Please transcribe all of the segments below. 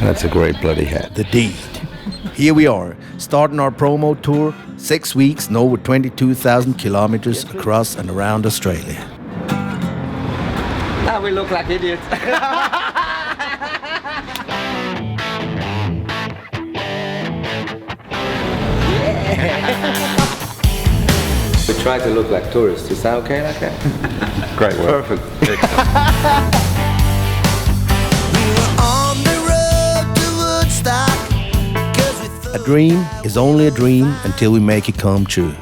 That's a great bloody hat. The deed. Here we are, starting our promo tour, 6 weeks and over 22,000 kilometers across and around Australia. Now we look like idiots. We try to look like tourists. Is that okay like that? Great work. Perfect. A dream is only a dream until we make it come true.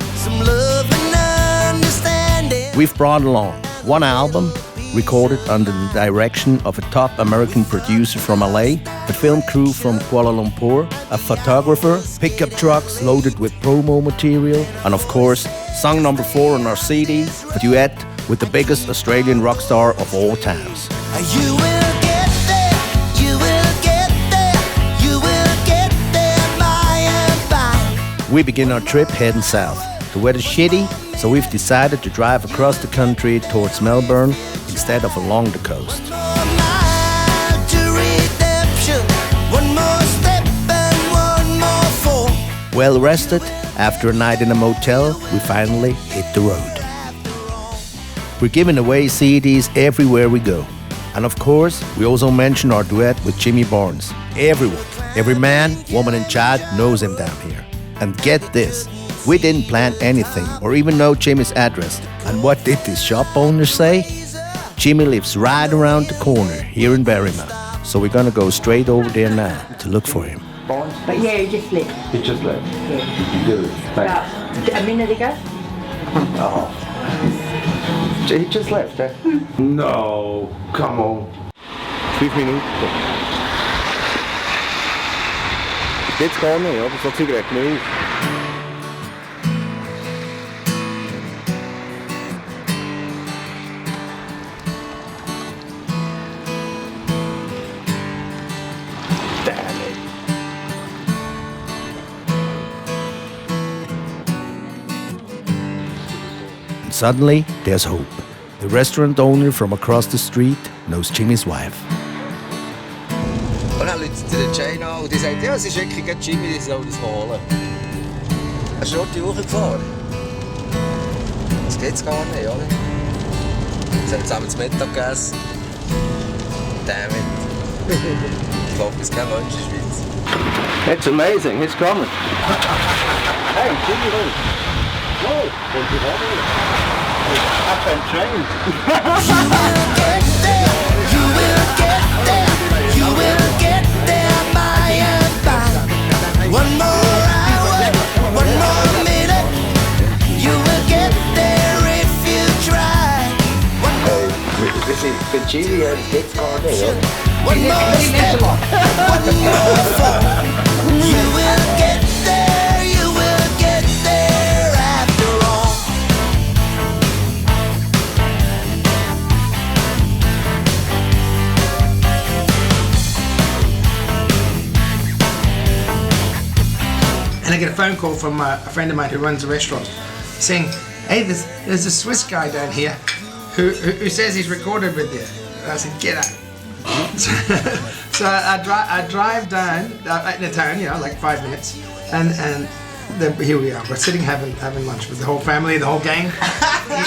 We've brought along one album recorded under the direction of a top American producer from LA, a film crew from Kuala Lumpur, a photographer, pickup trucks loaded with promo material, and of course, song number 4 on our CD, a duet with the biggest Australian rock star of all times. You will get there, you will get there, you will get there by and by. We begin our trip heading south. The weather's shitty, so we've decided to drive across the country towards Melbourne instead of along the coast. Well rested, after a night in a motel, we finally hit the road. We're giving away CDs everywhere we go. And of course, we also mention our duet with Jimmie Barnes. Everyone, every man, woman and child knows him down here. And get this, we didn't plan anything or even know Jimmy's address. And what did this shop owner say? Jimmy lives right around the corner here in Berryman. So we're gonna go straight over there now to look for him. But yeah, he just left. He just left. Yeah. Good. About a minute ago. Oh. He just left, eh? No, come on. 5 Minuten. Jetzt gar nicht, aber so Zeug regt mich auf. Suddenly, there's hope. The restaurant owner from across the street knows Jimmy's wife. Und dann läutet sie den Jane an und die sagt, ja, es ist wirklich gerade Jimmy, die soll das holen. Hast du dort die Uhr gefahren? Das geht's gar nicht, oder? Sie haben zusammen zu Mittag gegessen. Damn it. Ich glaube, es ist kein Mensch in der Schweiz. It's amazing, he's coming. Hey, Jimmy, look. Whoa, what's he having? I've been trained. You will get there, you will get there by and by. One more hour, one more minute, you will get there if you try. One more Für Jimmy, das geht's gar nicht, oder? One more step, one more fall. You will get there, you will get there after all. And I get a phone call from a friend of mine who runs a restaurant saying, hey, there's a Swiss guy down here who says he's recorded with you. And I said, get out. So I drive down in the town, you know, like 5 minutes, and then here we are. We're sitting having lunch with the whole family, the whole gang.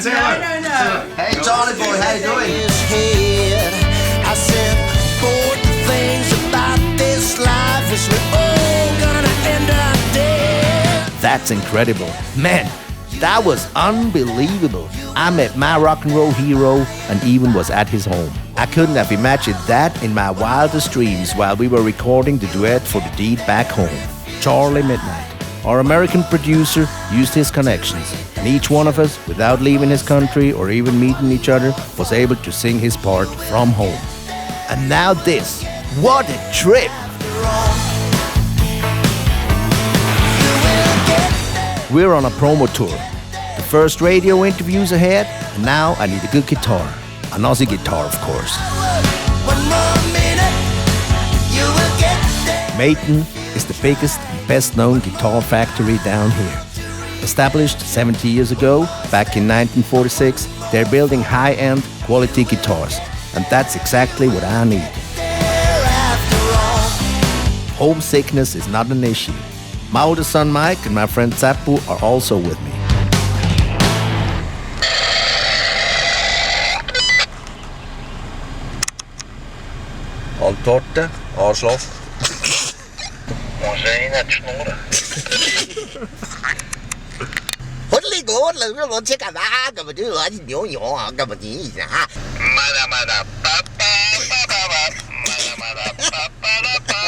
Say hello. No. Hey, Charlie boy, how you doing? I said, both the things about this life is we're all gonna end up dead. That's incredible. Man, that was unbelievable. I met my rock and roll hero and even was at his home. I couldn't have imagined that in my wildest dreams while we were recording the duet for the deed back home. Charlie Midnight, our American producer, used his connections, and each one of us, without leaving his country or even meeting each other, was able to sing his part from home. And now this. What a trip! We're on a promo tour. The first radio interview's ahead, and now I need a good guitar. An Aussie guitar, of course. Mayton is the biggest and best-known guitar factory down here. Established 70 years ago, back in 1946, they're building high-end, quality guitars. And that's exactly what I need. homesickness is not an issue. My oldest son Mike and my friend Zappu are also with me. Antworten, Arschloch. Muss ich nicht schnurren. Hudli gut, lass mich mal checken, aber du hast die Junge, aber die ist, Mada, mada, pa, pa, pa, pa, pa. Mada, mada, pa, pa, pa, pa.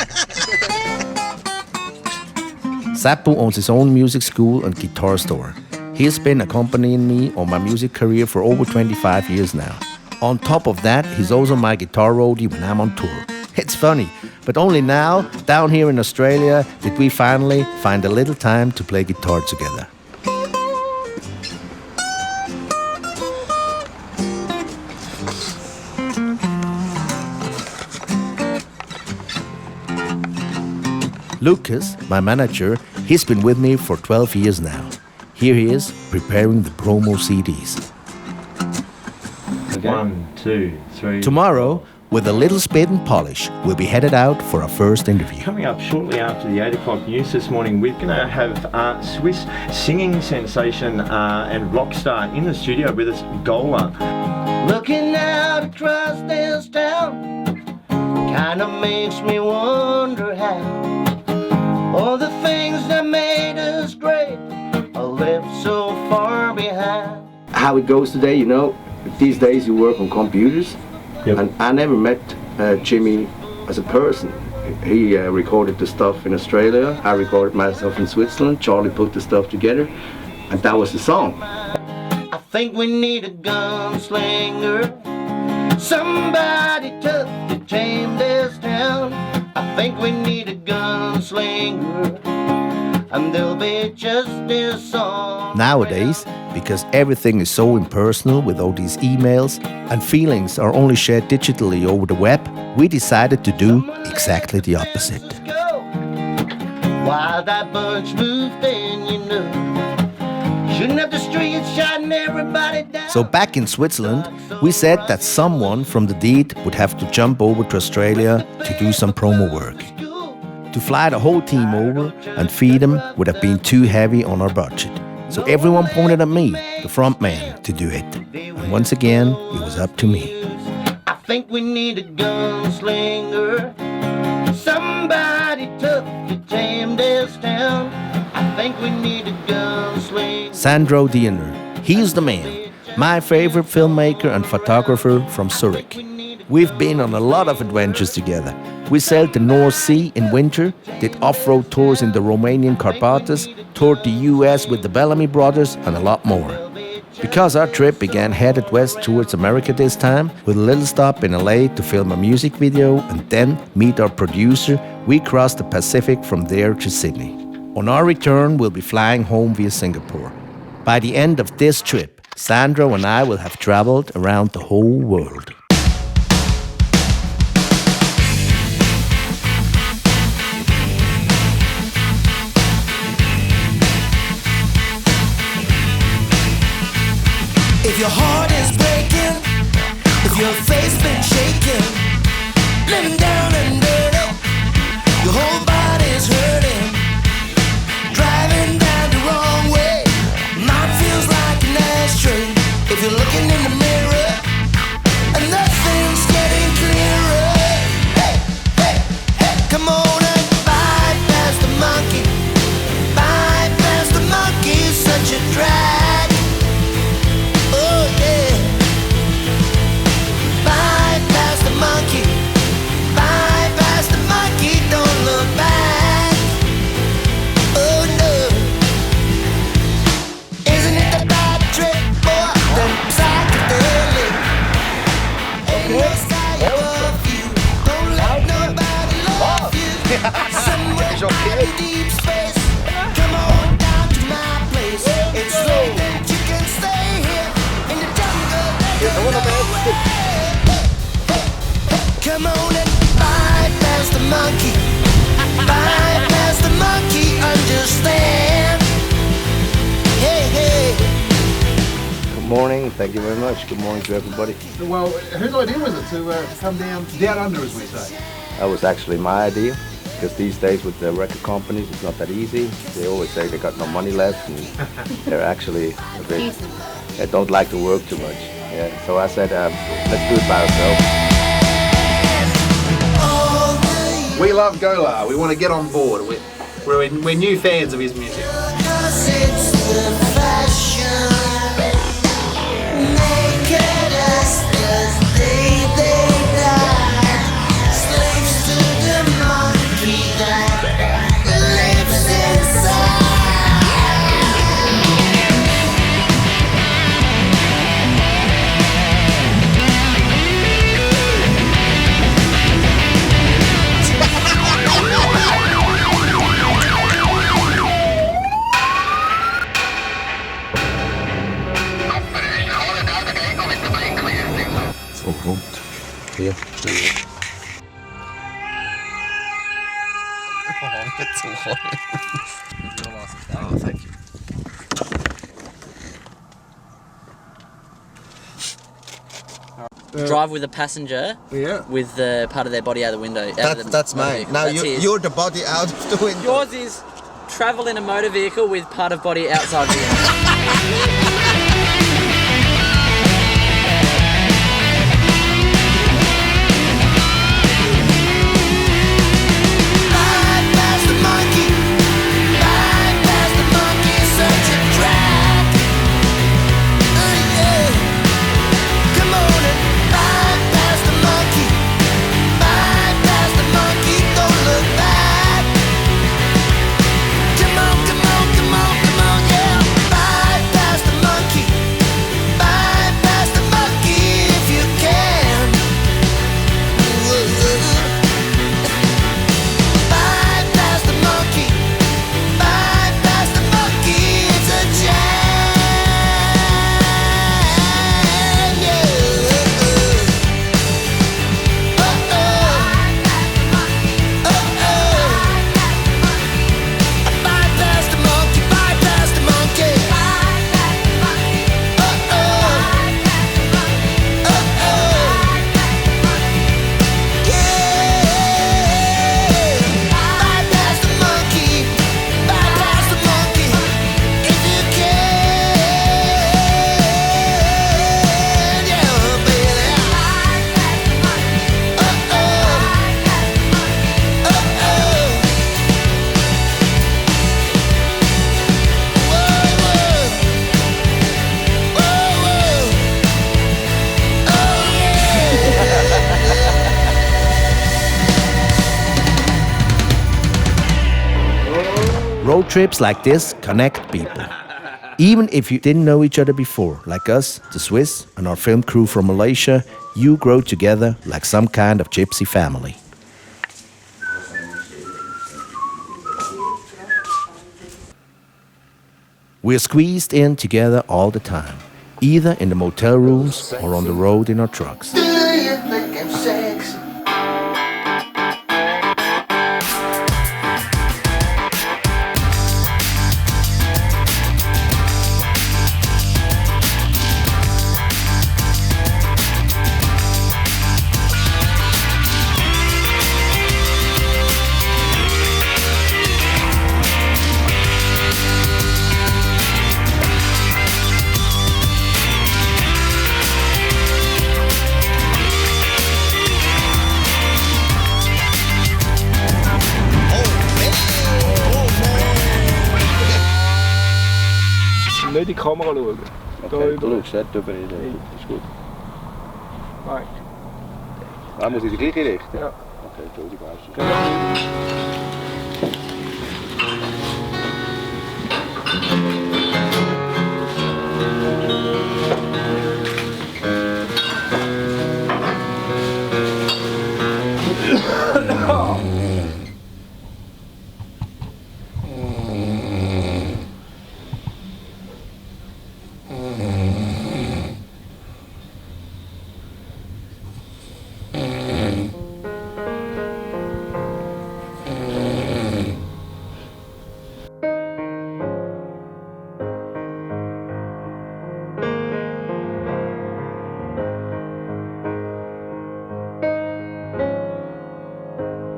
Zappu owns his own music school and guitar store. He has been accompanying me on my music career for over 25 years now. On top of that, he's also my guitar roadie when I'm on tour. It's funny, but only now, down here in Australia, did we finally find a little time to play guitar together. Lucas, my manager, he's been with me for 12 years now. Here he is, preparing the promo CDs. Okay. 1, 2, 3. Tomorrow, with a little spit and polish, we'll be headed out for our first interview. Coming up shortly after the 8 o'clock news this morning, we're going to have Swiss singing sensation and rock star in the studio with us, GÖLÄ. Looking out across this town kind of makes me wonder how all the things that made us great are left so far behind. How it goes today, you know, these days you work on computers. Yep. And I never met Jimmie as a person. He recorded the stuff in Australia, I recorded myself in Switzerland, Charlie put the stuff together, and that was the song. I think we need a gunslinger, somebody tough to tame this town. I think we need a gunslinger, and there'll be just this song. Nowadays, because everything is so impersonal with all these emails and feelings are only shared digitally over the web, we decided to do exactly the opposite. While that bunch moved in, you know, shouldn't have the streets shutting everybody down. So back in Switzerland, we said that someone from the Deed would have to jump over to Australia to do some promo work. To fly the whole team over and feed them would have been too heavy on our budget. So everyone pointed at me, the front man, to do it. And once again, it was up to me. I think we need a gunslinger, somebody tough to tame this town. I think we need a gunslinger. Sandro Diener, he's the man, my favorite filmmaker and photographer from Zurich. We've been on a lot of adventures together. We sailed the North Sea in winter, did off-road tours in the Romanian Carpathos, toured the US with the Bellamy Brothers, and a lot more. Because our trip began headed west towards America this time, with a little stop in LA to film a music video and then meet our producer, we crossed the Pacific from there to Sydney. On our return, we'll be flying home via Singapore. By the end of this trip, Sandro and I will have traveled around the whole world. If your heart is breaking, if your faith's been shaking, living down and dirty, your whole body's hurting, driving down the wrong way, mind feels like an ashtray. If you're looking in the mirror and nothing's getting clearer, hey, hey, hey, come on and bypass the monkey, bypass the monkey, such a drag. Deep space. Come on down to my place. It's so that you can stay here in the jungle. Come on and bypass the monkey. Bypass the monkey, understand. Hey, hey. Good morning, thank you very much. Good morning to everybody. Well, whose idea was it to come down under, as we say? That was actually my idea. because these days with the record companies, it's not that easy. They always say they got no money left, and they're actually a bit, they don't like to work too much. Yeah. So I said, let's do it by ourselves. We love GÖLÄ. We want to get on board. We're new fans of his music. Hier. Oh, thank you. Drive with a passenger with the part of their body out of the window. That's mine. Now you're the body out of the window. Yours is travel in a motor vehicle with part of body outside the window. Road trips like this connect people. Even if you didn't know each other before, like us, the Swiss, and our film crew from Malaysia, you grow together like some kind of gypsy family. We're squeezed in together all the time, either in the motel rooms or on the road in our trucks. Do you think I'm sexy? Nicht in die Kamera schauen. Okay, du schaust dort über ihn. Ist gut. Nein. Ah, muss ich die gleiche Richtung? Ja. Okay, Entschuldigung.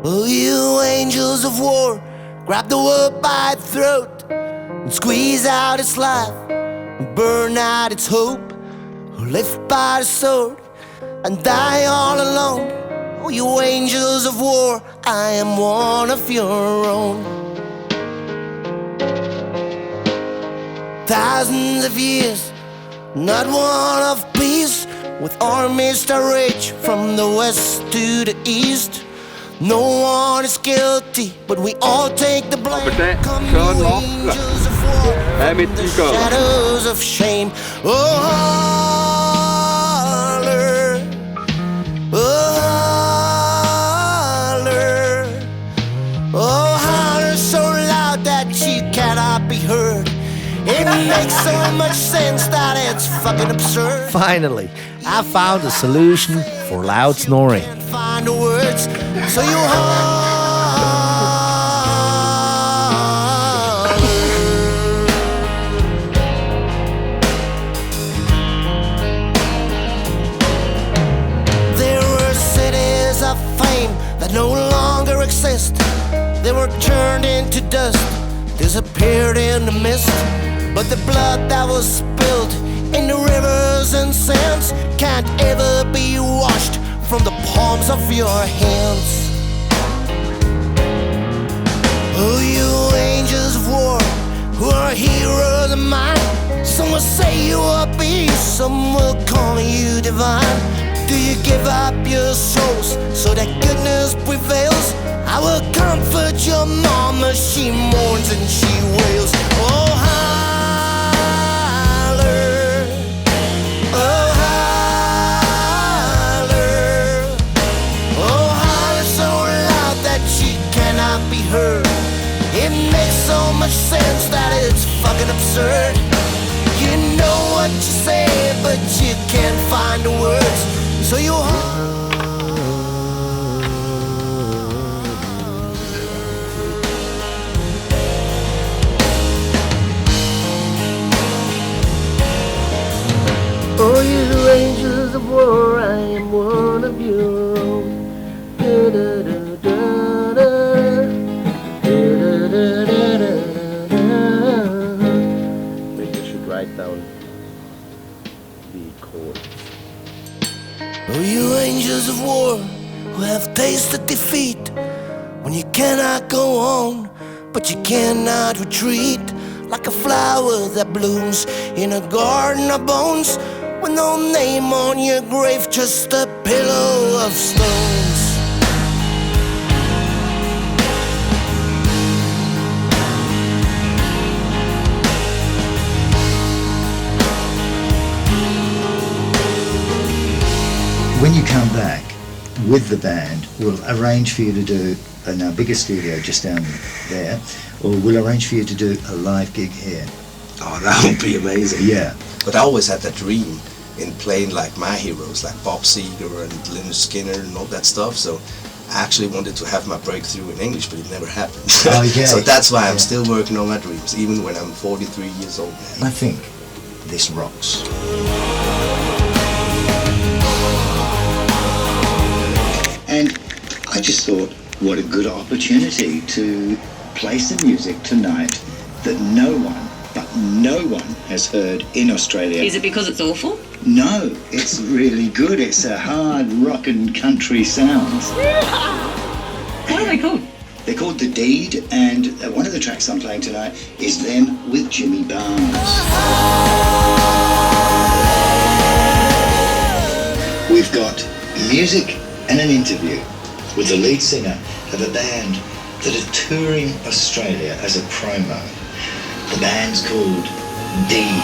Oh, you angel angels of war grab the world by its throat and squeeze out its life and burn out its hope, who live by the sword and die all alone. Oh, you angels of war, I am one of your own. Thousands of years, not one of peace, with armies that rage from the west to the east. No one is guilty, but we all take the blame. Come you angels of war, from the shadows of shame. Oh, holler, oh, holler, oh, holler so loud that you cannot be heard. It makes so much sense that it's fucking absurd. Finally, I found a solution for loud snoring. Find the words, so you holler. There were cities of fame that no longer exist. They were turned into dust, disappeared in the mist. But the blood that was spilled in the rivers and sands can't ever be washed from the palms of your hands. Oh, you angels of war, who are heroes of mine. Some will say you are beasts, some will call you divine. Do you give up your souls so that goodness prevails? I will comfort your mama, she mourns and she wails. Oh, holler, oh, holler, oh, holler so loud that she cannot be heard. It makes so much sense that it's fucking absurd. You know what you say, but you can't find the words, so you holler. Oh, you angels of war, I am one of your own. Da, da, da, da, da. Da, da, da, da, da. Maybe you should write down the chords. Oh, you angels of war, who have tasted defeat, when you cannot go on, but you cannot retreat, like a flower that blooms in a garden of bones, with no name on your grave, just a pillow of stones. When you come back with the band, we'll arrange for you to do in our bigger studio just down there, or we'll arrange for you to do a live gig here. Oh, that would be amazing. Yeah. But I always had that dream in playing like my heroes, like Bob Seger and Lynyrd Skynyrd and all that stuff. So I actually wanted to have my breakthrough in English, but it never happened. Oh, yeah. So that's why I'm still working on my dreams, even when I'm 43 years old now. I think this rocks. And I just thought, what a good opportunity to play some music tonight that no one has heard in Australia. Is it because it's awful? No, it's really good. It's a hard rock and country sound. What are they called? They're called The Deed, and one of the tracks I'm playing tonight is them with Jimmie Barnes. We've got music and an interview with the lead singer of a band that are touring Australia as a promo. The band's called Deed.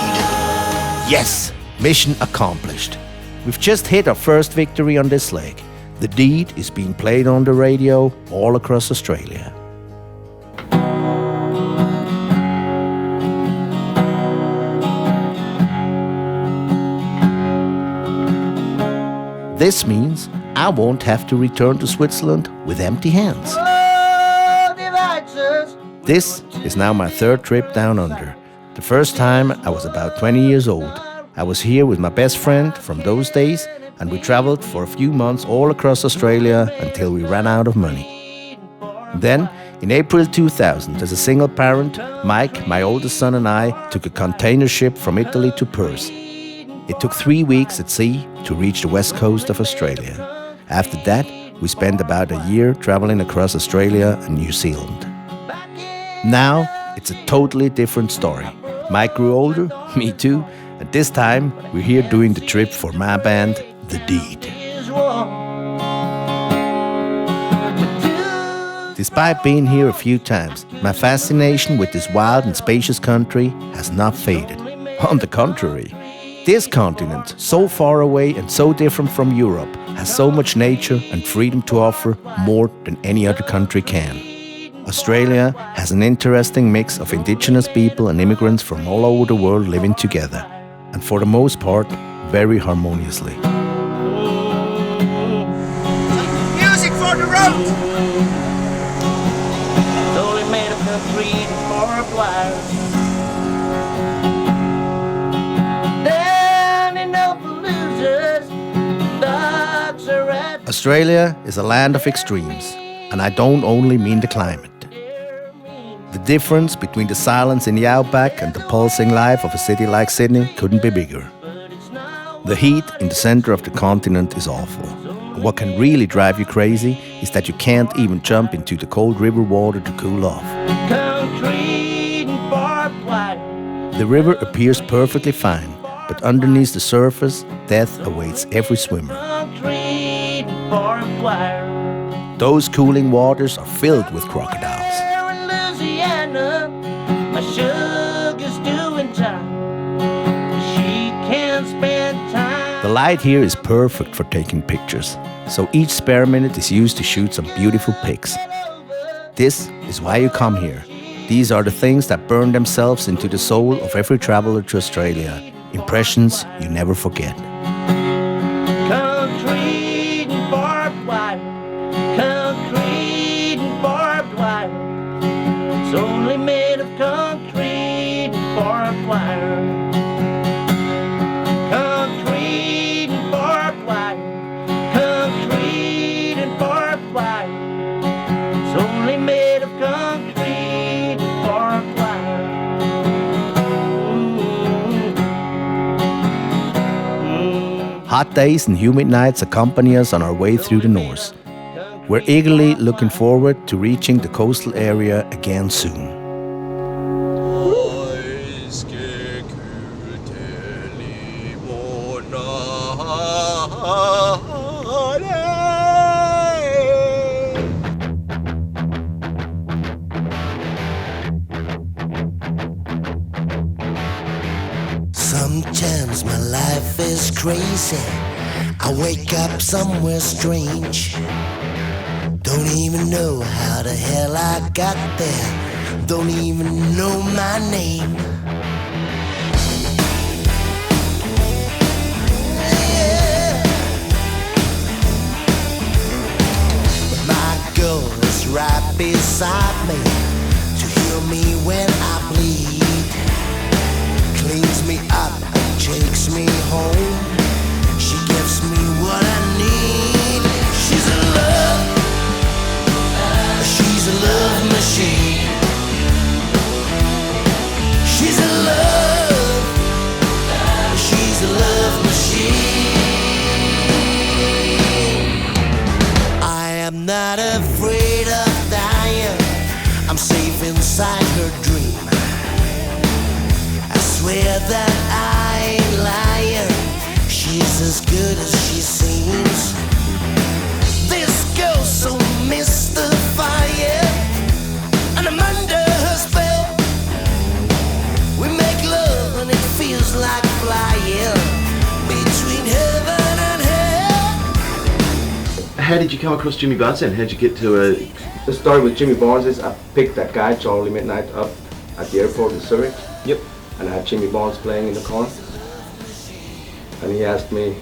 Yes, mission accomplished. We've just hit our first victory on this leg. The Deed is being played on the radio all across Australia. This means I won't have to return to Switzerland with empty hands. This is now my third trip down under. The first time I was about 20 years old. I was here with my best friend from those days, and we traveled for a few months all across Australia until we ran out of money. Then, In April 2000, as a single parent, Mike, my oldest son, and I took a container ship from Italy to Perth. It took 3 weeks at sea to reach the west coast of Australia. After that, we spent about a year traveling across Australia and New Zealand. Now, it's a totally different story. Mike grew older, me too, and this time we're here doing the trip for my band, The Deed. Despite being here a few times, my fascination with this wild and spacious country has not faded. On the contrary, this continent, so far away and so different from Europe, has so much nature and freedom to offer more than any other country can. Australia has an interesting mix of indigenous people and immigrants from all over the world living together, and for the most part, very harmoniously. Music for the road! Totally made of concrete and barbed wire. Australia is a land of extremes, and I don't only mean the climate. The difference between the silence in the outback and the pulsing life of a city like Sydney couldn't be bigger. The heat in the center of the continent is awful. And what can really drive you crazy is that you can't even jump into the cold river water to cool off. The river appears perfectly fine, but underneath the surface, death awaits every swimmer. Those cooling waters are filled with crocodiles. The light here is perfect for taking pictures, so each spare minute is used to shoot some beautiful pics. This is why you come here. These are the things that burn themselves into the soul of every traveler to Australia. Impressions you never forget. Concrete and barbed wire. Concrete and barbed wire. It's only made of concrete and barbed wire. Concrete and barbed wire. Concrete and barbed wire. It's only made of concrete and barbed wire. Hot days and humid nights accompany us on our way through the north. We're eagerly looking forward to reaching the coastal area again soon. Sometimes my life is crazy. I wake up somewhere strange. Don't even know how the hell I got there. Don't even know my name. Yeah. But my girl is right beside me to heal me when I bleed. Cleans me up and takes me home. She gives me what I need. She's a love. She's a love machine. She's a love. She's a love machine. I am not afraid of dying. I'm safe inside her dream. I swear that I ain't lying. She's as good as she seems. This girl's so mystifying, and I'm under her spell. We make love and it feels like flying between heaven and hell. How did you come across Jimmie Barnes then? How did you get to a... The story with Jimmie Barnes is I picked that guy, Charlie Midnight, up at the airport in Zurich. Yep. And I had Jimmie Barnes playing in the car. And he asked me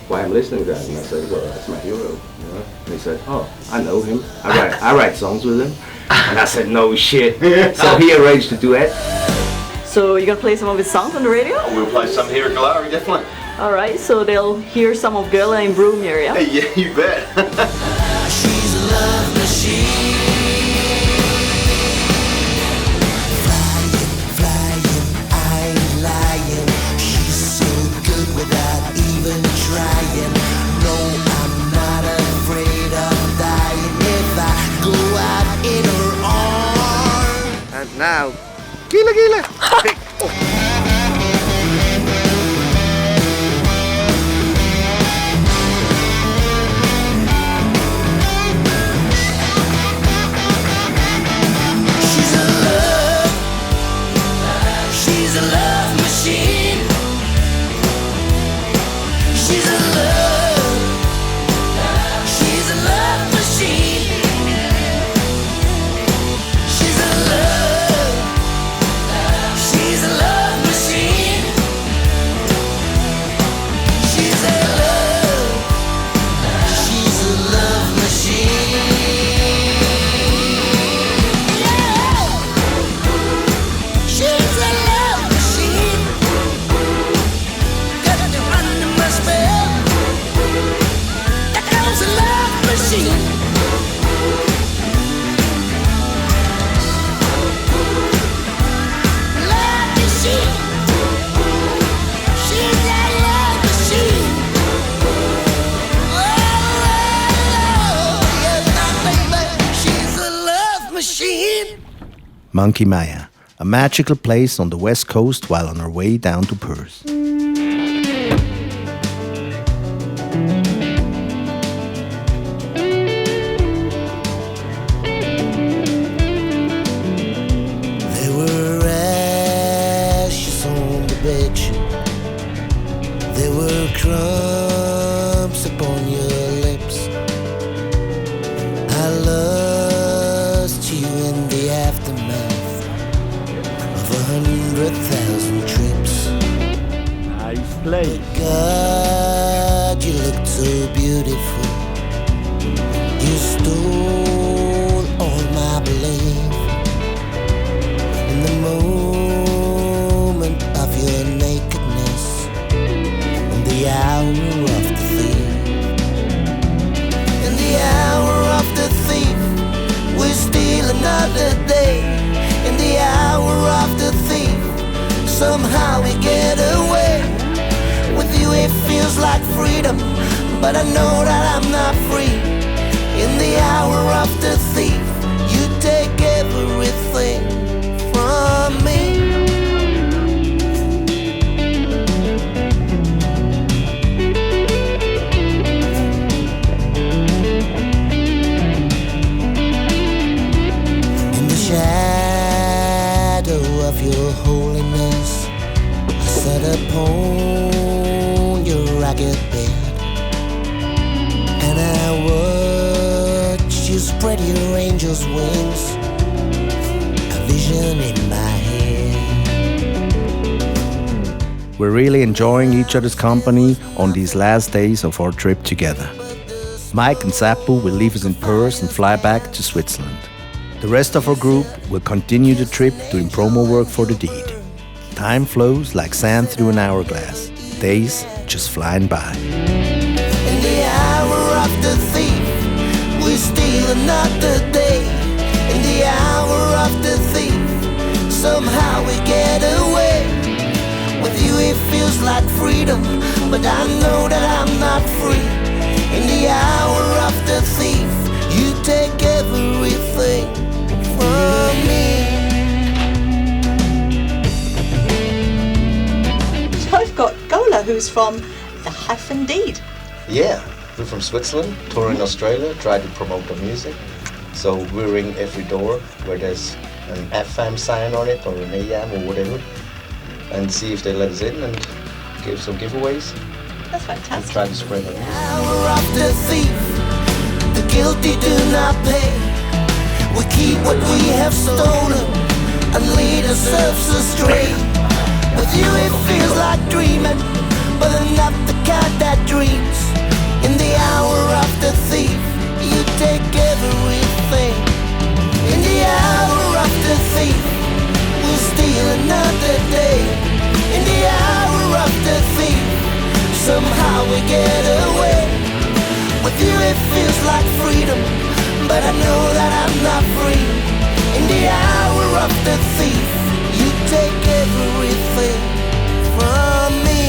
why I'm listening to that. And I said, well, that's my hero. You know? And he said, oh, I know him. I write songs with him. And I said, no shit. So he arranged a duet. So you're going to play some of his songs on the radio? We'll play some here at GÖLÄ, definitely. Alright, so they'll hear some of GÖLÄ in Broome area. Yeah, you bet. She's a love machine. even trying. No, I'm not afraid of dying if I go out in her arms. And now, GÖLÄ. She's a love machine. She's a love. She's a love machine. She's a love. She's a love machine. She's a love. She's a love machine. Yeah. She's a love machine. Got you under my spell. That girl's a love machine. Love machine. She's a love machine. Oh, yes, my baby. She's a love machine. Monkey Maya, a magical place on the west coast while on our way down to Perth. There were ashes on the bed. There were crumbs upon your lips. I lost you in the aftermath of 100,000 trips. Nice place. God, you looked so beautiful. You stole all my belief. In the moment of your nakedness, in the hour of the thief. In the hour of the thief, we steal another day. In the hour of the thief, somehow we get away. With you it feels like freedom, but I know that I'm not free. In the hour of the thief, you take everything from me. In the shadow of your holiness, I sat upon your ragged bed, and I watched you spread your angel's wings, a vision in my head. We're really enjoying each other's company on these last days of our trip together. Mike and Zappu will leave us in Perth and fly back to Switzerland. The rest of our group will continue the trip doing promo work for the deed. Time flows like sand through an hourglass. Days just flying by. In the hour of the thief, we steal another day. In the hour of the thief, somehow we get away. With you it feels like freedom, but I know that I'm not free. In the hour of the thief, you take everything from me. So I've got Gola, who's from the Hyphen Deed. Yeah, we're from Switzerland, touring Australia, try to promote the music. So we ring every door where there's an FM sign on it or an AM or whatever, and see if they let us in and give some giveaways. That's And fantastic. try to spread the music. Hour of the thief, the guilty do not pay. We keep what we have stolen and lead ourselves astray. With you it feels like dreaming, but I'm not the kind that dreams. In the hour of the thief, you take everything. In the hour of the thief, we'll steal another day. In the hour of the thief, somehow we get away. With you it feels like freedom, but I know that I'm not free. In the hour of the thief, you take everything from me.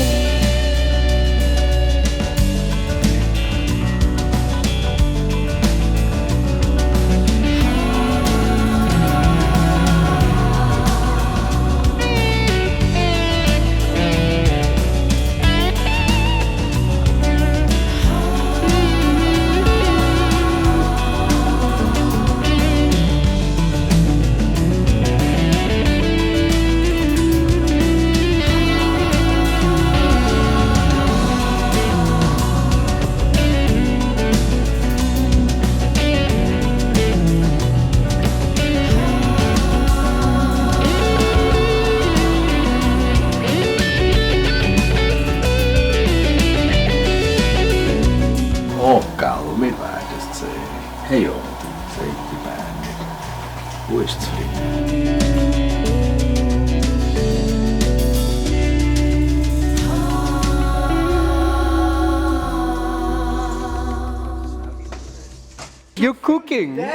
You're cooking. Oh,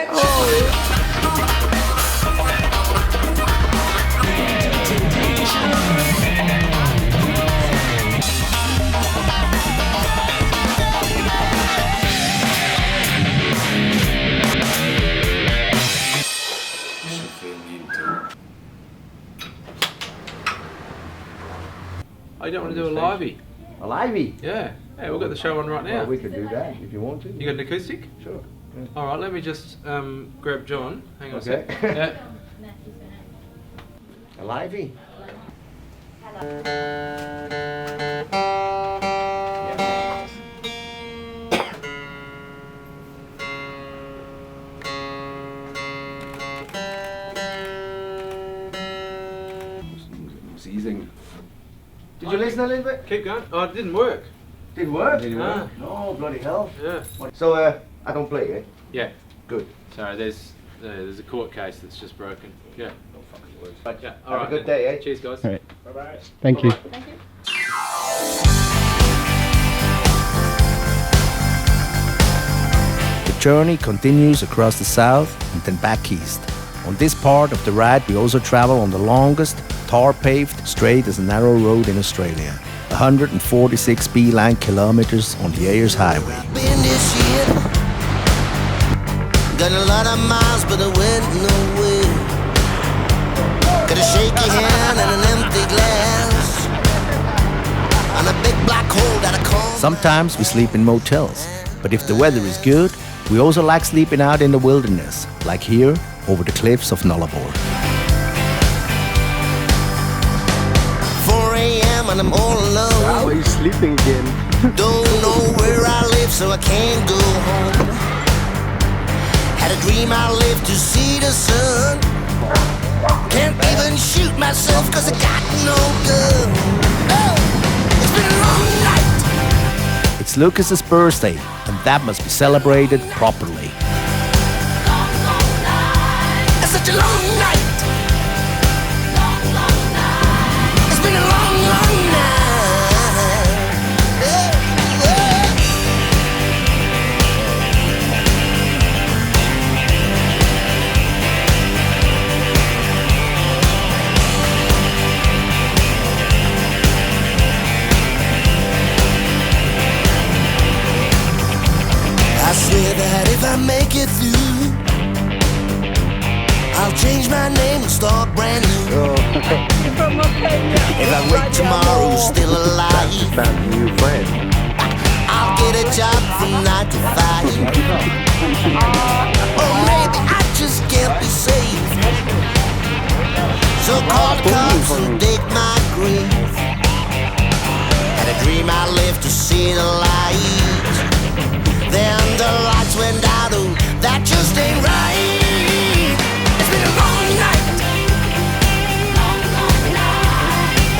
you don't want to do a livey? A livey? Yeah. Yeah, we've got the show on right now. Well, we could do that if you want to. You got an acoustic? Sure. Yeah. All right, let me just grab John. Hang on a Okay. sec. Yeah. A livey? Seizing. Did you listen a little bit? Keep going. Oh, it didn't work. Didn't work? Didn't work. No, bloody hell. Yeah. So, I don't play, eh? Yeah. Good. Sorry, there's a court case that's just broken. Yeah. No fucking words. But yeah. All Have right. a good day, eh? Cheers, guys. All right. Bye-bye. Thank you. Thank you. The journey continues across the south and then back east. On this part of the ride, we also travel on the longest, tar-paved, straight as a narrow road in Australia. 146 beeline kilometers on the Ayers Highway. Been this year. Done a lot of miles, but I went nowhere. Got a shaky hand and an empty glass. On a big black hole that I call. Sometimes we sleep in motels, but if the weather is good, we also like sleeping out in the wilderness, like here over the cliffs of Nullarbor. 4 a.m. and I'm all alone. Wow, he's sleeping again. Don't know where I live, so I can't go home. Had a dream I lived to see the sun. Can't even shoot myself cause I got no gun. Oh, it's been a long night. It's Lucas's birthday, and that must be celebrated properly. It's such a long night. It's been a long, long night. I swear that if I make it through, I'll change my name and start brand new. If I wake tomorrow still alive, Found a new friend. I'll get a job from 9 to 5. Or maybe I just can't be saved. So call the cops and dig my grave. Had a dream I lived to see the light. Then the lights went out, oh, that just ain't right. It's been a long night.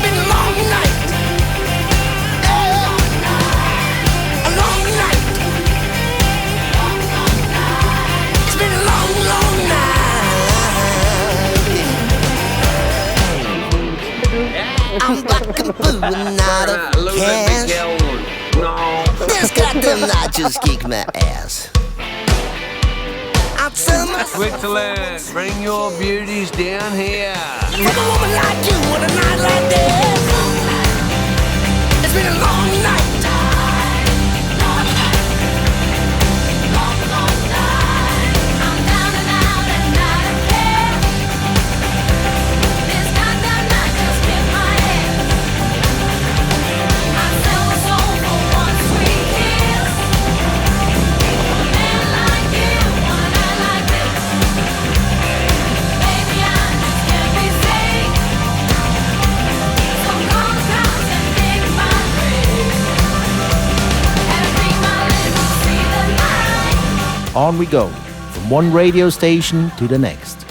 Been a long night. A long night. It's been a long, long night. I'm black and blue and out of cash. This goddamn night just kicked my ass. I'll tell my Switzerland, bring your beauties down here. For a woman like you on a night like this. It's been a long night. On we go, from one radio station to the next.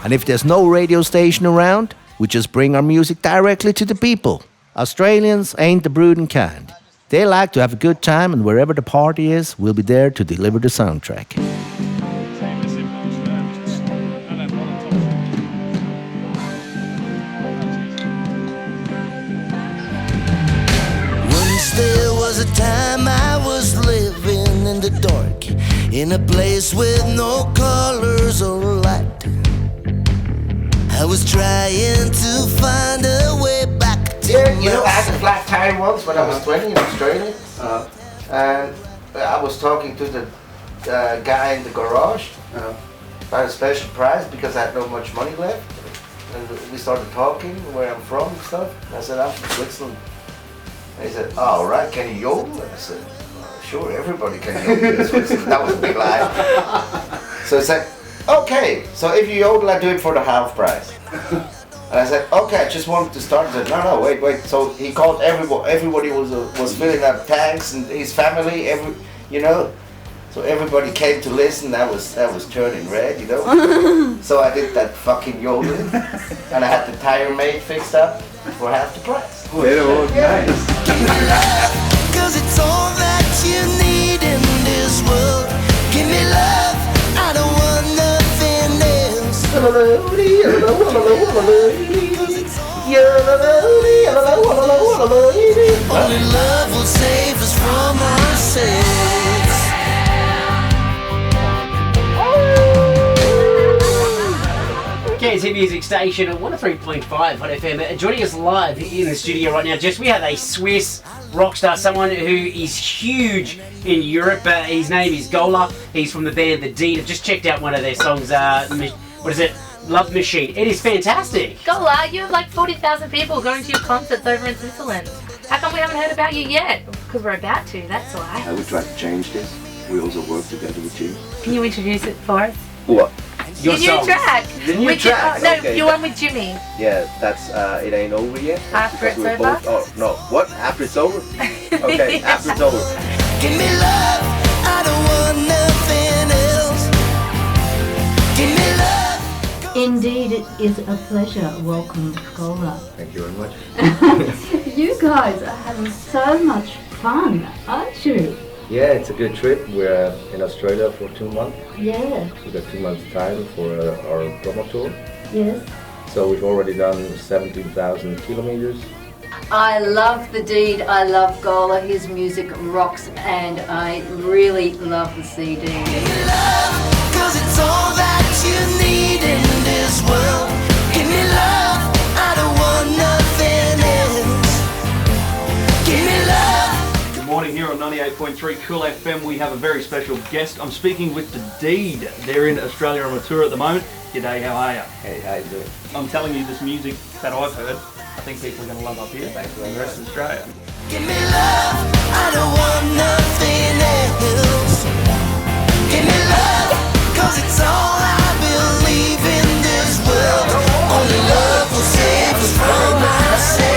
And if there's no radio station around, we just bring our music directly to the people. Australians ain't the brooding kind. They like to have a good time, and wherever the party is, we'll be there to deliver the soundtrack. Once there was a time I was living in the dark, in a place with no colors or light. I was trying to find a way back to Yeah, you know, I had a flat tire once when I was 20 in Australia. And I was talking to the guy in the garage about a special price because I had not much money left. And we started talking where I'm from and stuff. And I said, I'm from Switzerland. And he said, oh, right, can you yodel? And I said, sure, everybody can yodel in Switzerland. That was a big lie. So he said, okay, so if you yodel, I do it for the half price. And I said, okay, I just wanted to start. He said, no, wait. So he called everybody was filling up tanks and his family, you know. So everybody came to listen. That was turning red, you know. So I did that fucking yodeling, and I had the tire made fixed up for half the price. Nice. Cause it's all that you need in this world. Give me love, I don't want nothing else. Only love will save us from ourselves. Cairns Hit Music Station at 103.5 on FM. Joining us live in the studio right now, Jess, we have a Swiss rock star, someone who is huge in Europe. His name is GÖLÄ. He's from the band The Deed. I've just checked out one of their songs. What is it? Love Machine. It is fantastic. GÖLÄ, you have like 40,000 people going to your concerts over in Switzerland. How come we haven't heard about you yet? Because we're about to, that's why. We tried to change this. We also work together with you. Can you introduce it for us? What? Your new track. The new With track? No, Okay. your one with Jimmie. Yeah, that's It Ain't Over Yet. After Because It's we're Over? both, no, what? After It's Over? Okay, After It's Over. Give me love, I don't want nothing else. Give me love. Indeed, it is a pleasure. Welcome, GÖLÄ. Thank you very much. You guys are having so much fun, aren't you? Yeah, it's a good trip. We're in Australia for 2 months. Yeah. We got 2 months time for our promo tour. Yes. So we've already done 17,000 kilometers. I love The Deed, I love GÖLÄ, his music rocks, and I really love the CD. Cause it's all that you need in this world. Give me love, I don't want nothing else. Give me love. Good morning here on 98.3 Cool FM. We have a very special guest. I'm speaking with The Deed. They're in Australia on a tour at the moment. G'day, how are you? Hey, how you doing? I'm telling you, this music that I've heard, I think people are going to love up here. Thanks for the rest of Australia. Give me love, I don't want nothing else. Give me love, cause it's all I believe in this world. Only love will save us from ourselves.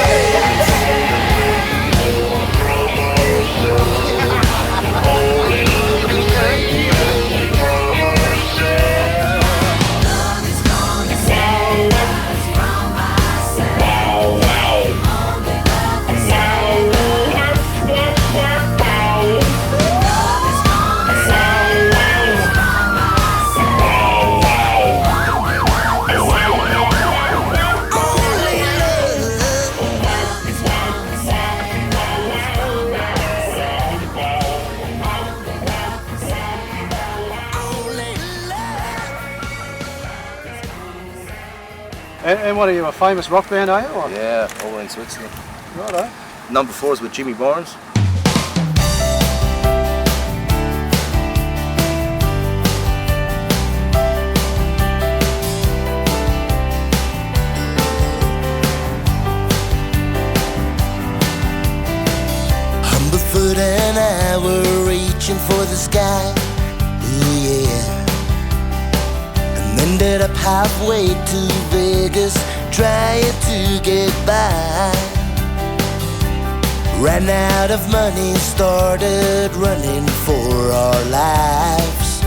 And what are you, a famous rock band, are you? Or? Yeah, over in Switzerland. Righto. Number 4 is with Jimmie Barnes. Humberfoot and I were reaching for the sky. Ooh, yeah. Ended up halfway to Vegas, trying to get by. Ran out of money, started running for our lives.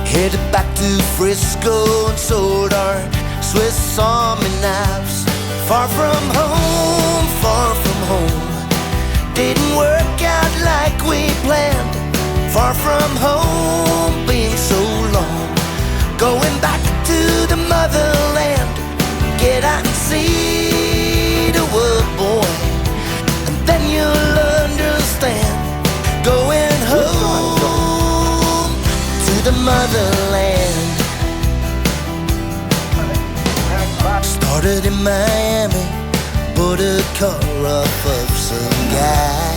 Headed back to Frisco and sold our Swiss Army knives. Far from home, far from home. Didn't work out like we planned. Far from home, been so long. Going back to the motherland. Get out and see the world, boy, and then you'll understand. Going home motherland. Started in Miami, bought a car off of some guy.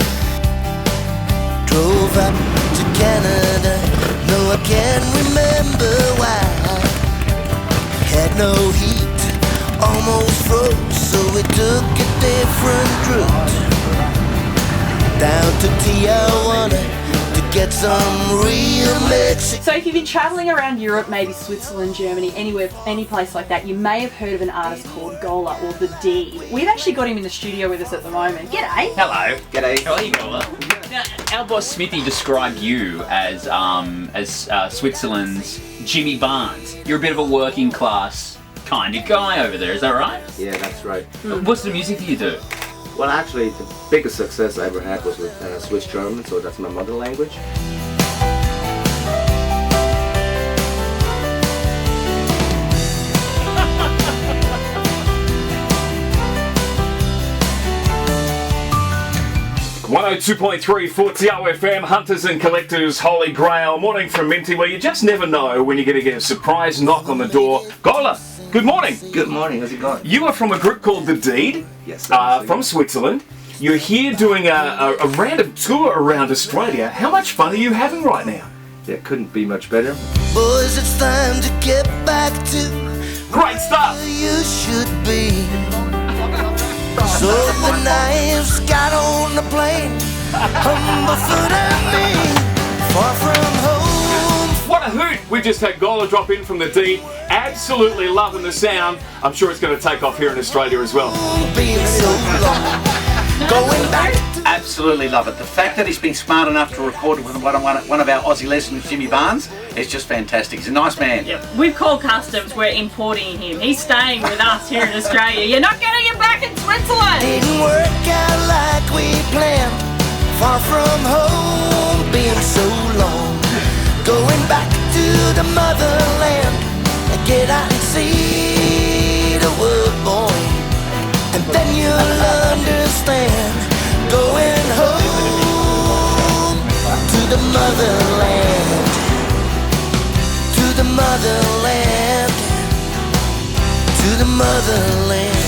Drove up to Canada, no I can't remember why. Had no heat, almost froze, so we took a different route. Down to Tijuana to get some real Mexican. So if you've been travelling around Europe, maybe Switzerland, Germany, anywhere, any place like that, you may have heard of an artist called GÖLÄ or The Deed. We've actually got him in the studio with us at the moment. G'day. Hello. G'day. How are you, GÖLÄ? Now, our boss Smithy described you as Switzerland's Jimmie Barnes. You're a bit of a working class kind of guy over there, is that right? Yeah, that's right. What's the music that you do? Well, actually, the biggest success I ever had was with Swiss German, so that's my mother language. .3 Fortiao FM, Hunters and Collectors, Holy Grail, morning from Minty, where you just never know when you're going to get a surprise knock on the door. GÖLÄ, good morning. Good morning, how's it going? You are from a group called The Deed, yes, from Switzerland. You're here doing a random tour around Australia. How much fun are you having right now? Yeah, couldn't be much better. Boys, it's time to get back to great stuff. You should be. So the knives got on the plane, humble foot and me, far from home. What a hoot! We just had GÖLÄ drop in from The Deed. Absolutely loving the sound. I'm sure it's going to take off here in Australia as well. Absolutely love it. The fact that he's been smart enough to record it with one of our Aussie legends, Jimmie Barnes, is just fantastic. He's a nice man. Yep. We've called customs, we're importing him. He's staying with us here in Australia. You're not getting him back in Switzerland! Didn't work out like we planned. Far from home, been so long. Going back to the motherland. Get out and see the world, boy. And then you'll understand. Going home to the motherland, to the motherland, to the motherland.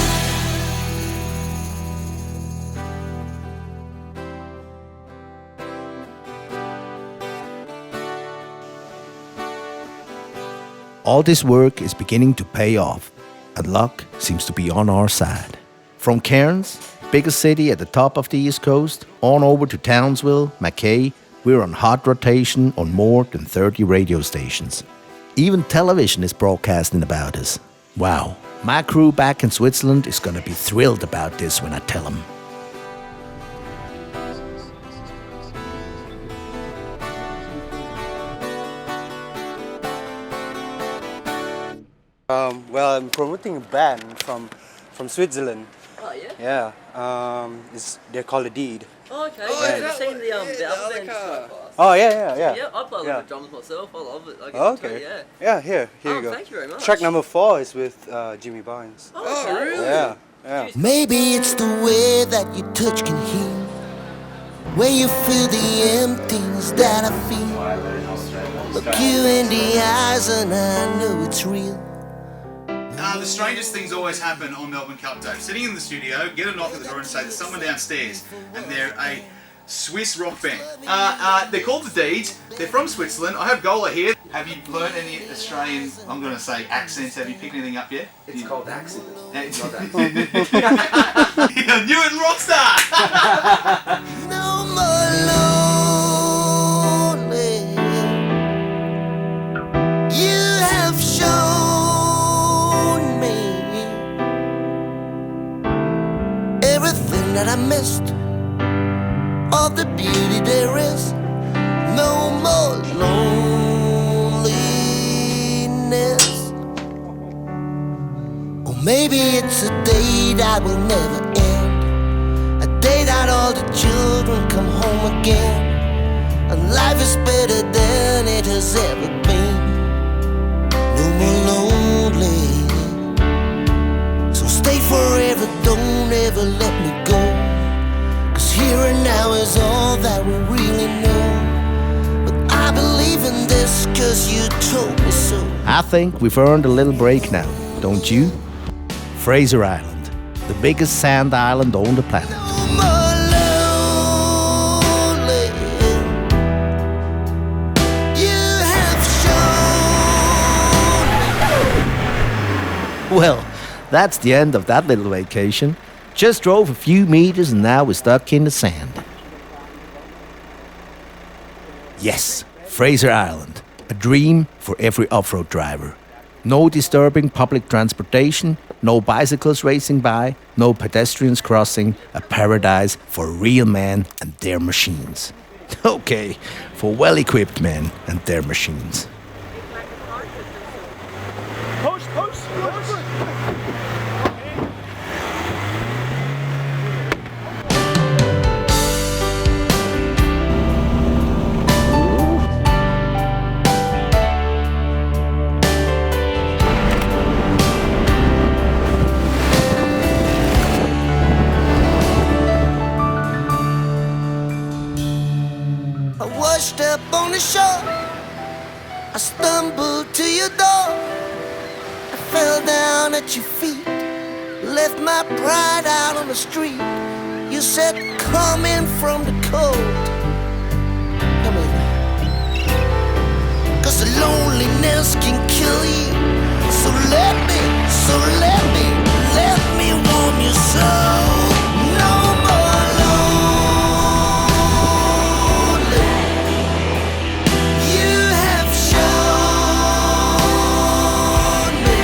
All this work is beginning to pay off, and luck seems to be on our side. From Cairns, biggest city at the top of the East Coast, on over to Townsville, Mackay, we're on hot rotation on more than 30 radio stations. Even television is broadcasting about us. Wow, my crew back in Switzerland is gonna be thrilled about this when I tell them. Well, I'm promoting a band from Switzerland. Oh yeah? Yeah. They're called The Deed. Oh, okay. Have you seen the other bands so far? Oh yeah. Yeah, I play a lot of drums myself. I love it. I get Okay. to, yeah. Yeah, here you go. Thank you very much. Track number 4 is with Jimmie Barnes. Oh, really? Yeah. Maybe it's the way that your touch can heal, where you feel the emptiness that I feel. Look you in the eyes and I know it's real. The strangest things always happen on Melbourne Cup Day. Sitting in the studio, get a knock at the door and say there's someone downstairs, and they're a Swiss rock band. They're called The Deed. They're from Switzerland. I have GÖLÄ here. Have you learned any Australian, I'm going to say, accents? Have you picked anything up yet? It's called accent. It's not accent. New and Rockstar! No more lonely. You have shown me everything that I missed, all the beauty there is. No more loneliness. Or maybe it's a day that will never end, a day that all the children come home again, and life is better than it has ever been. No more lonely. So stay forever, don't ever let me go, 'cause here and now is all that we really know. But I believe in this 'cause you told I think we've earned a little break now, don't you? Fraser Island, the biggest sand island on the planet. Well, that's the end of that little vacation. Just drove a few meters and now we're stuck in the sand. Yes, Fraser Island, a dream for every off-road driver. No disturbing public transportation, no bicycles racing by, no pedestrians crossing, a paradise for real men and their machines. Okay, for well-equipped men and their machines. Washed up on the shore, I stumbled to your door. I fell down at your feet, left my pride out on the street. You said, come in from the cold. Come in. 'Cause the loneliness can kill you. So let me warm your soul. No more lonely. You have shown me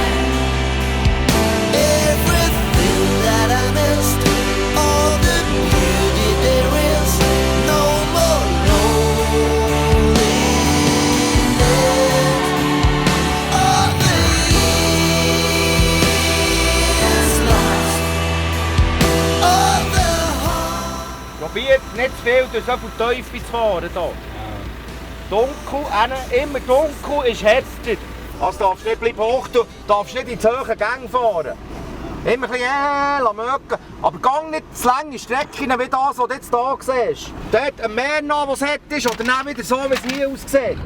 everything that I missed. All the beauty there is. No more loneliness. All the years lost. All the Probiert nicht zu viel durch so viel Teufel zu fahren hier. Dunkel, immer dunkel ist härter. Also darfst nicht bleiben hoch, du darfst nicht in die hohen Gänge fahren. Immer ein bisschen mögen. Aber gang nicht zu lange Strecken wie das, was du jetzt hier siehst. Dort ein Meer nach, was es ist, oder dann wieder so, wie es hier aussieht.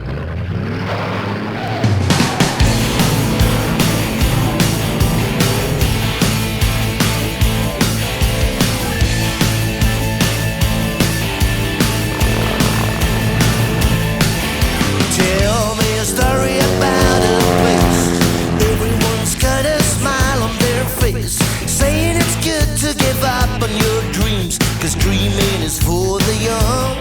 Tell me a story about a place. Everyone's got a smile on their face, saying it's good to give up on your dreams, 'cause dreaming is for the young.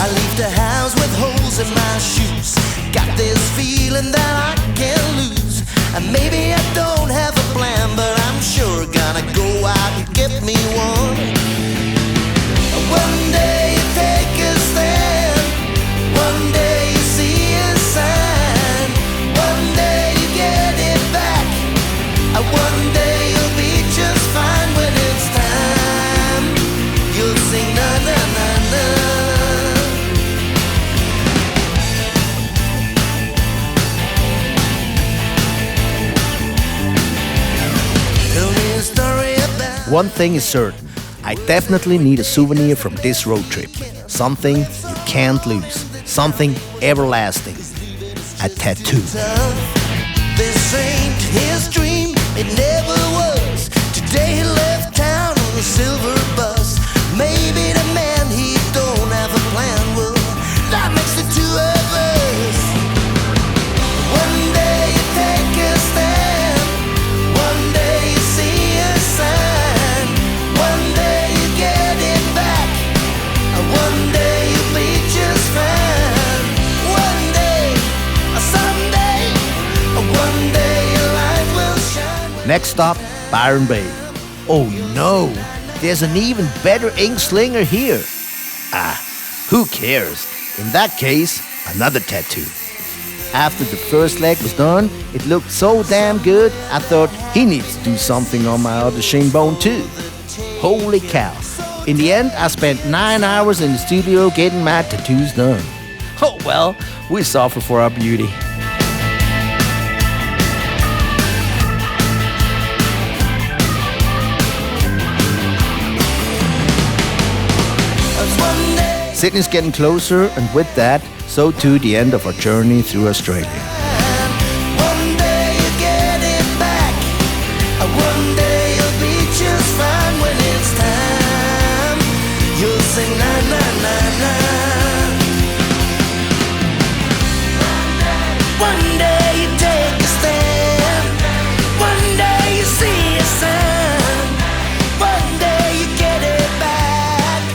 I leave the house with holes in my shoes. Got this feeling that I can't lose. And maybe I don't have a plan, but I'm sure gonna go out and get me one. One day you take a stand, one day you see a sign, one day you get it back, one day you'll be just fine. When it's time, you'll sing na na na na. One thing is certain, I definitely need a souvenir from this road trip. Something you can't lose. Something everlasting. A tattoo. This ain't his dream, it never was. Today he left town on a silver bus. Maybe the man he don't have a plan, well, that makes the two of us. One day you take a stand, one day you see a sign, one day you get it back, one day you'll be just fine. One day, someday, one day your light will shine. Next stop, Byron Bay. Oh no, there's an even better ink slinger here. Ah, who cares? In that case, another tattoo. After the first leg was done, it looked so damn good, I thought he needs to do something on my other shin bone too. Holy cow. In the end, I spent 9 hours in the studio getting my tattoos done. Oh well, we suffer for our beauty. Sydney's getting closer, and with that, so too the end of our journey through Australia. One day you get it back. One day you'll be just fine. When it's time, you'll sing na na na na. One day you take a stand. One day you see a sign. One day you get it back.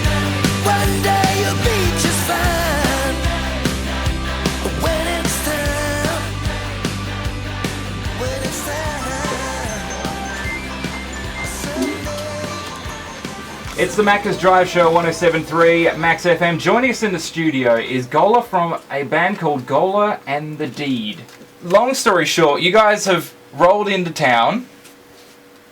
One day you'll be just fine. But when it's time, when it's time. It's the Macca's Drive Show 107.3 Max FM. Joining us in the studio is GÖLÄ from a band called GÖLÄ and the Deed. Long story short, you guys have rolled into town,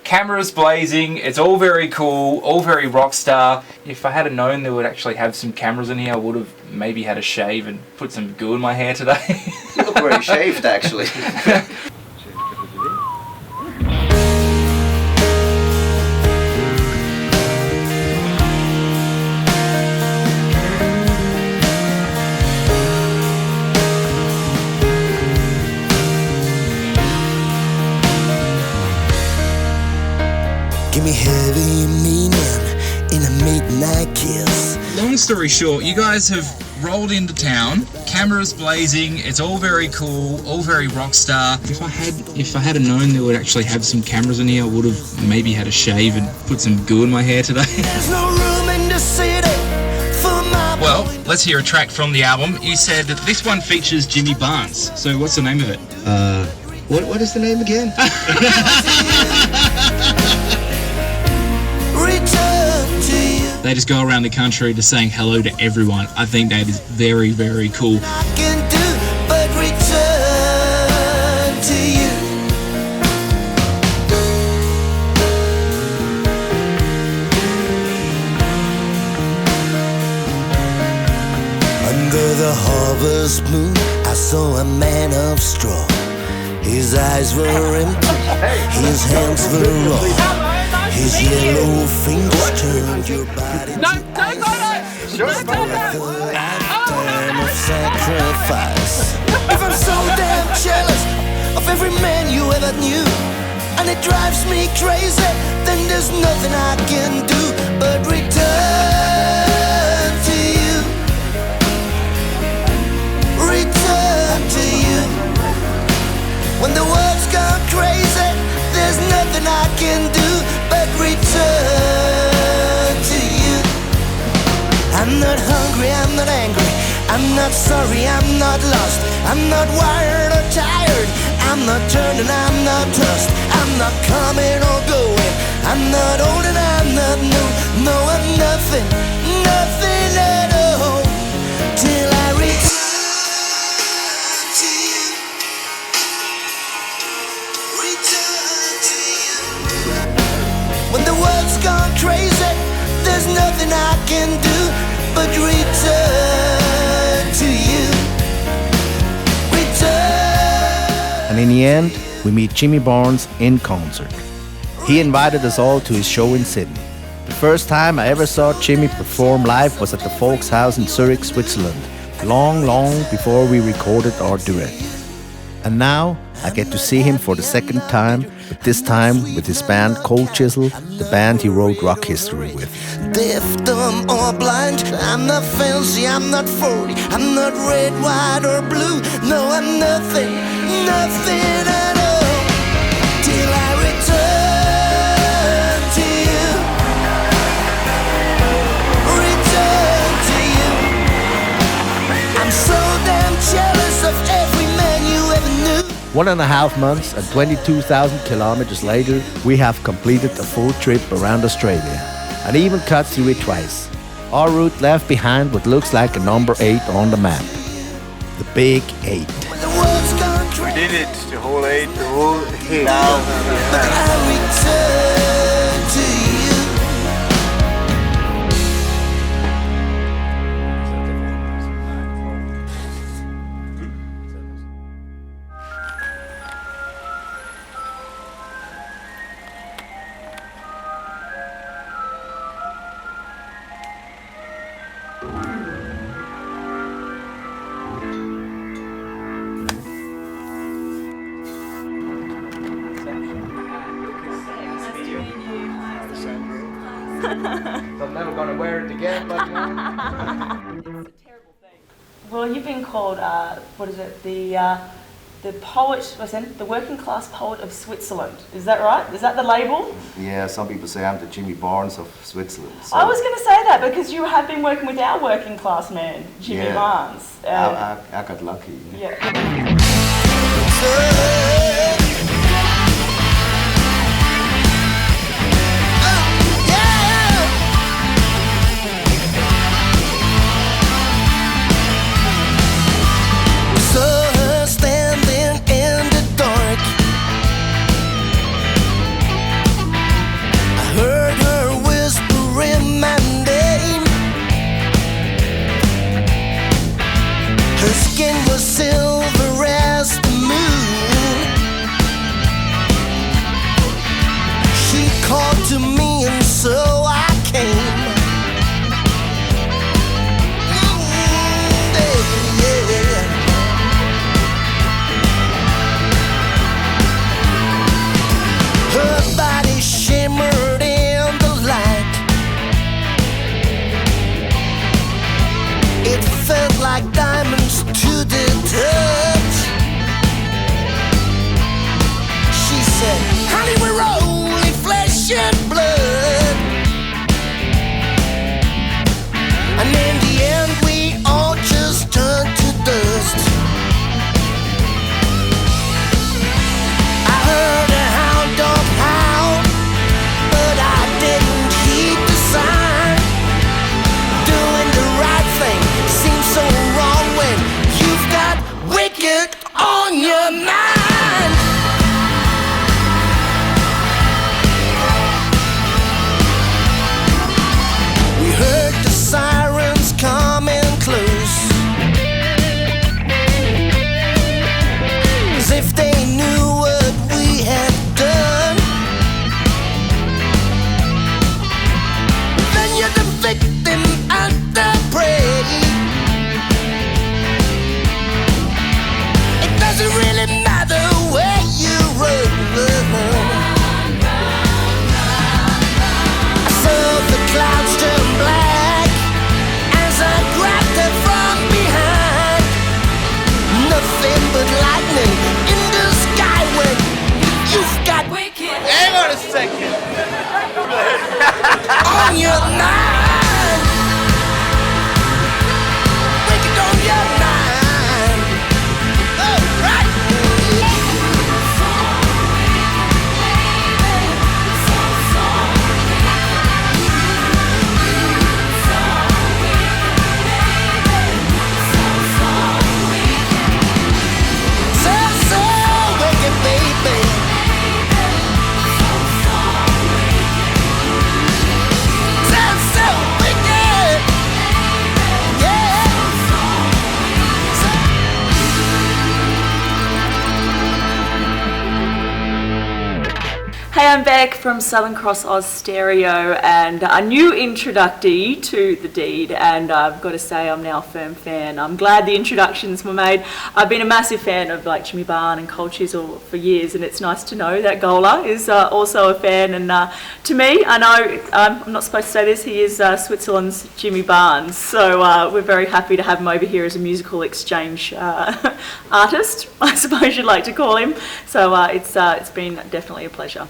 cameras blazing, it's all very cool, all very rock star. If I had known they would actually have some cameras in here, I would have maybe had a shave and put some goo in my hair today. You look very shaved, actually. Give me heavy meaning in a midnight kiss. Long story short, you guys have rolled into town, cameras blazing, it's all very cool, all very rock star. If I had known they would actually have some cameras in here, I would have maybe had a shave and put some goo in my hair today. There's no room in the city for my. Well, let's hear a track from the album. You said that this one features Jimmie Barnes. So what's the name of it? What is the name again? Return to you. They just go around the country just saying hello to everyone. I think that is very, very cool. I can do but return to you. Under the harvest moon, I saw a man of straw. His eyes were empty, his hands were raw. His yellow fingers turned your body to ice. For a lifetime of sacrifice. If I'm so damn jealous of every man you ever knew, and it drives me crazy, then there's nothing I can do but return to you. Return to you. When the world's gone crazy, there's nothing I can do but return to you. I'm not hungry, I'm not angry, I'm not sorry, I'm not lost, I'm not wired or tired, I'm not turning, I'm not tossed, I'm not coming or going, I'm not old and I'm not new. No, I'm nothing, nothing at all, till I return to you. Return to you. When the world's gone crazy, there's nothing I can do but return to you. Return. And in the end, we meet Jimmie Barnes in concert. He invited us all to his show in Sydney. The first time I ever saw Jimmie perform live was at the Volkshaus in Zurich, Switzerland, long before we recorded our duet. And now I get to see him for the second time, but this time with his band Cold Chisel, the band he wrote Rock History with. Deaf, dumb or blind, I'm not fancy, I'm not 40, I'm not red, white or blue. No, I'm nothing, nothing at all, till I return to you. Return to you. I'm so damn jealous of every man you ever knew. 1.5 months and 22,000 kilometers later, we have completed a full trip around Australia and even cut through it twice. Our route left behind what looks like a number 8 on the map. The Big 8. We did it, the whole 8, the whole hit. Now, but I return to you. I'm never going to wear it again, but Well, you've been called, what is it, the poet, the working class poet of Switzerland. Is that right? Is that the label? Yeah, some people say I'm the Jimmie Barnes of Switzerland. So I was going to say that because you have been working with our working class man, Jimmie Barnes. I got lucky. Yeah. Silver as the moon. She called to me and so I came. Yeah. Her body shimmered in the light. It felt like diamonds to the touch. She said, honey, we're only flesh and blood. And in the end we all just turned to dust. I heard a hound dog howl, but I didn't heed the sign. Doing the right thing seems so wrong when you've got wicked on your mind. We heard the sirens coming close, as if they knew what we had done. Then you're the victim and the prey. It doesn't really matter where you run. I saw the clouds turn black as I grabbed her from behind. Nothing but lightning in the sky when you've got wicked. Hang on a second. On your mind. Wicked on your mind. Oh, right. So wicked, baby. So wicked. Yeah. Hey, I'm Beck from Southern Cross Oz Stereo and a new introductee to The Deed, and I've got to say I'm now a firm fan. I'm glad the introductions were made. I've been a massive fan of like Jimmie Barnes and Cold Chisel for years, and it's nice to know that GÖLÄ is also a fan, and to me, I know I'm not supposed to say this, he is Switzerland's Jimmie Barnes, so we're very happy to have him over here as a musical exchange artist, I suppose you'd like to call him, so it's been definitely a pleasure.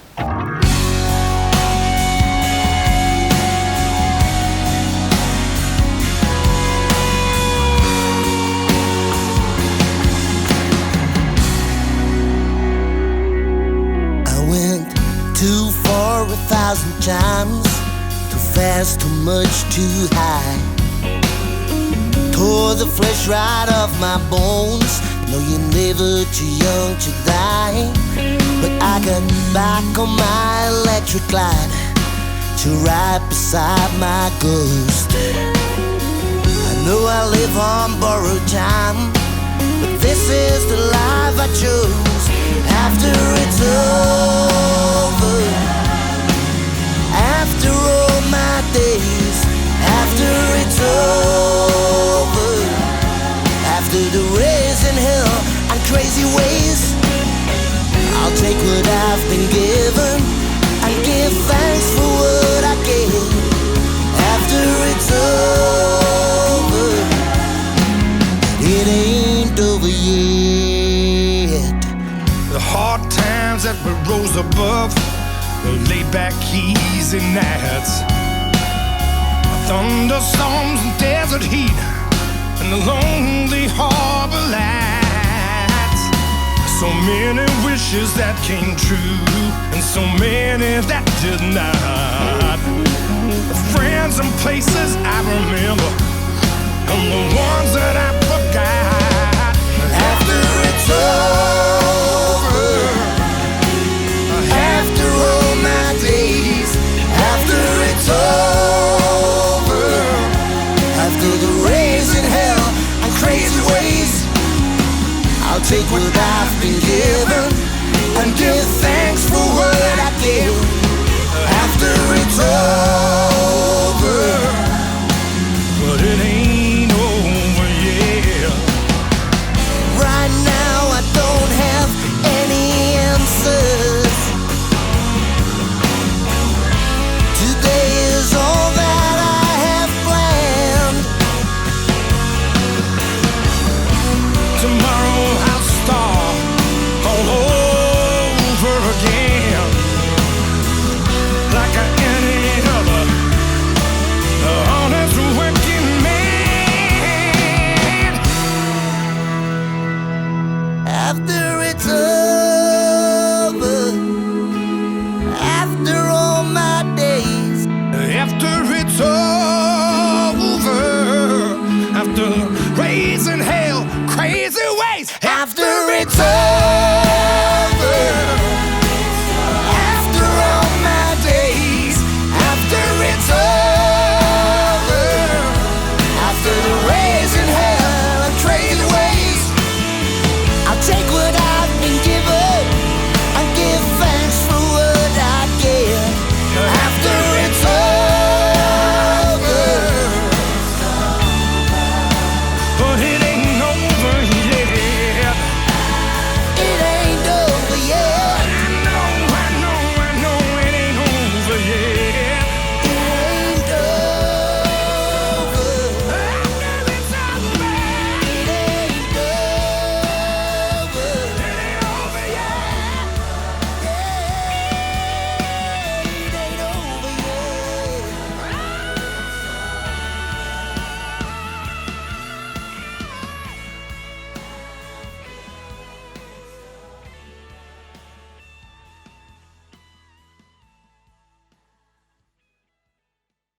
Too far 1,000 times, too fast, too much, too high. Tore the flesh right off my bones. No, you're never too young to die. But I got back on my electric glide to ride beside my ghost. I know I live on borrowed time, but this is the life I chose. After it's over, after all my days, after it's over, after the raising hell and crazy ways, I'll take what I've been given and give thanks for what I gave. above the laid-back easy nights, thunderstorms and desert heat, and the lonely harbor lights. So many wishes that came true, and so many that did not. The friends and places I remember, and the ones that I forgot. After it's over, after all my days, after it's over, after the raising hell and crazy ways, I'll take what I've been given and give thanks for what I give. After it's over, but it ain't over yet. Right now I don't have any answers. Today is all that I have planned. Tomorrow I'll start all over again, like any other honest working man. After it's over, after all my days, after it's over.